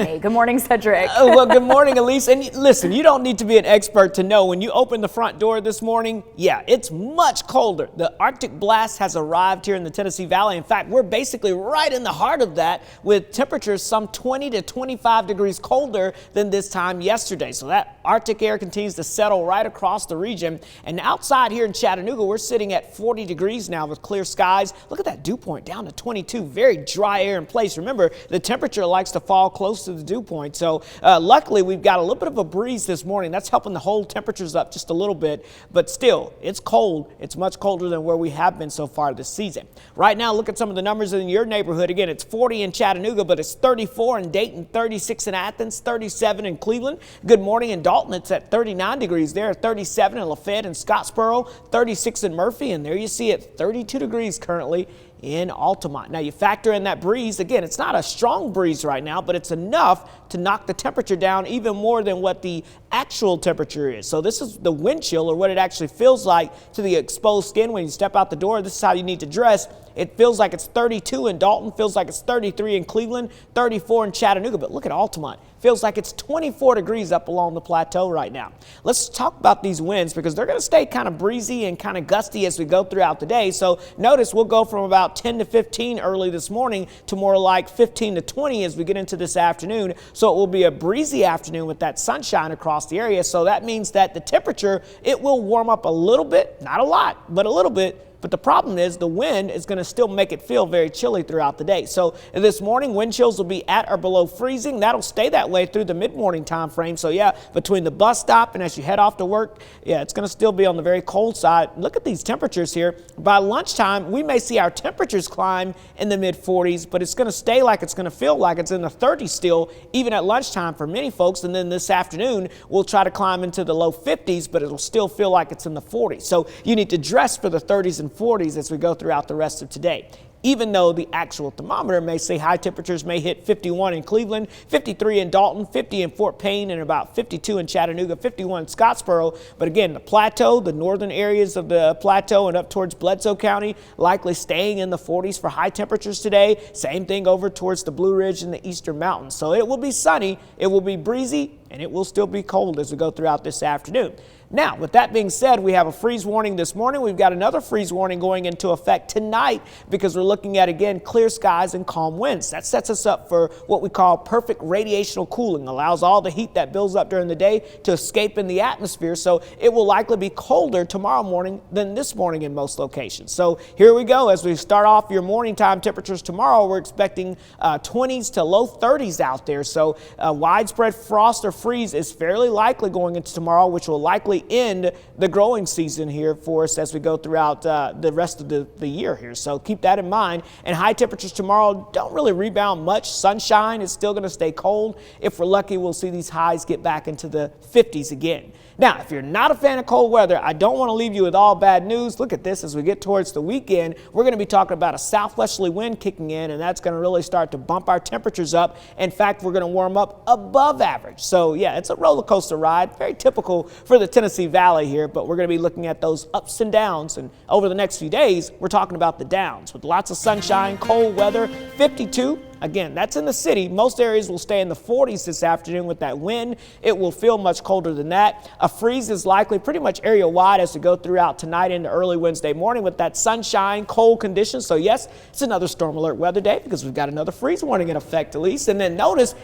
Hey, good morning, Cedric. Well, good morning, Elise. And listen, you don't need to be an expert to know when you open the front door this morning, yeah, it's much colder. The Arctic blast has arrived here in the Tennessee Valley. In fact, we're basically right in the heart of that with temperatures some 20 to 25 degrees colder than this time yesterday. So that Arctic air continues to settle right across the region. And outside here in Chattanooga, we're sitting at 40 degrees now with clear skies. Look at that dew point down to 22. Very dry air in place. Remember, the temperature likes to fall close to the dew point. So luckily, we've got a little bit of a breeze this morning. That's helping to hold temperatures up just a little bit. But still, it's cold. It's much colder than where we have been so far this season. Right now, look at some of the numbers in your neighborhood. Again, it's 40 in Chattanooga, but it's 34 in Dayton, 36 in Athens, 37 in Cleveland. Good morning in Dalton. It's at 39 degrees there, 37 in Lafayette and Scottsboro, 36 in Murphy, and there you see it, 32 degrees currently in Altamont. Now you factor in that breeze. Again, it's not a strong breeze right now, but it's enough to knock the temperature down even more than what the actual temperature is. So this is the wind chill, or what it actually feels like to the exposed skin when you step out the door. This is how you need to dress. It feels like it's 32 in Dalton, feels like it's 33 in Cleveland, 34 in Chattanooga, but look at Altamont. Feels like it's 24 degrees up along the plateau right now. Let's talk about these winds because they're going to stay kind of breezy and kind of gusty as we go throughout the day. So notice we'll go from about 10 to 15 early this morning to more like 15 to 20 as we get into this afternoon. So it will be a breezy afternoon with that sunshine across the area. So that means that the temperature, it will warm up a little bit, not a lot, but a little bit. But the problem is the wind is going to still make it feel very chilly throughout the day. So this morning, wind chills will be at or below freezing. That'll stay that way through the mid-morning time frame. So yeah, between the bus stop and as you head off to work, yeah, it's going to still be on the very cold side. Look at these temperatures here. By lunchtime, we may see our temperatures climb in the mid-40s, but it's going to stay like it's going to feel like it's in the 30s still, even at lunchtime for many folks. And then this afternoon, we'll try to climb into the low 50s, but it'll still feel like it's in the 40s. So you need to dress for the 30s and 40s as we go throughout the rest of today. Even though the actual thermometer may say high temperatures may hit 51 in Cleveland, 53 in Dalton, 50 in Fort Payne, and about 52 in Chattanooga, 51 in Scottsboro. But again, the plateau, the northern areas of the plateau and up towards Bledsoe County, likely staying in the 40s for high temperatures today. Same thing over towards the Blue Ridge and the Eastern Mountains. So it will be sunny, it will be breezy, and it will still be cold as we go throughout this afternoon. Now, with that being said, we have a freeze warning this morning. We've got another freeze warning going into effect tonight because we're looking at, again, clear skies and calm winds. That sets us up for what we call perfect radiational cooling, allows all the heat that builds up during the day to escape in the atmosphere. So it will likely be colder tomorrow morning than this morning in most locations. So here we go. As we start off your morning time temperatures tomorrow, we're expecting 20s to low 30s out there. So widespread frost or freeze is fairly likely going into tomorrow, which will likely end the growing season here for us as we go throughout the rest of the year here. So keep that in mind. And high temperatures tomorrow don't really rebound much. Sunshine is still going to stay cold. If we're lucky, we'll see these highs get back into the 50s again. Now, if you're not a fan of cold weather, I don't want to leave you with all bad news. Look at this. As we get towards the weekend, we're going to be talking about a southwesterly wind kicking in, and that's going to really start to bump our temperatures up. In fact, we're going to warm up above average. So yeah, it's a roller coaster ride, very typical for the Tennessee Valley here, but we're going to be looking at those ups and downs. And over the next few days, we're talking about the downs with lots of sunshine, cold weather, 52. Again, that's in the city. Most areas will stay in the 40s this afternoon with that wind. It will feel much colder than that. A freeze is likely pretty much area-wide as we go throughout tonight into early Wednesday morning with that sunshine, cold conditions. So yes, it's another storm alert weather day because we've got another freeze warning in effect at least. And then notice,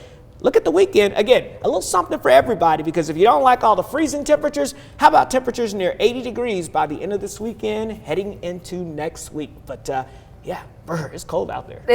look at the weekend. Again, a little something for everybody because if you don't like all the freezing temperatures, how about temperatures near 80 degrees by the end of this weekend heading into next week? But yeah, it's cold out there.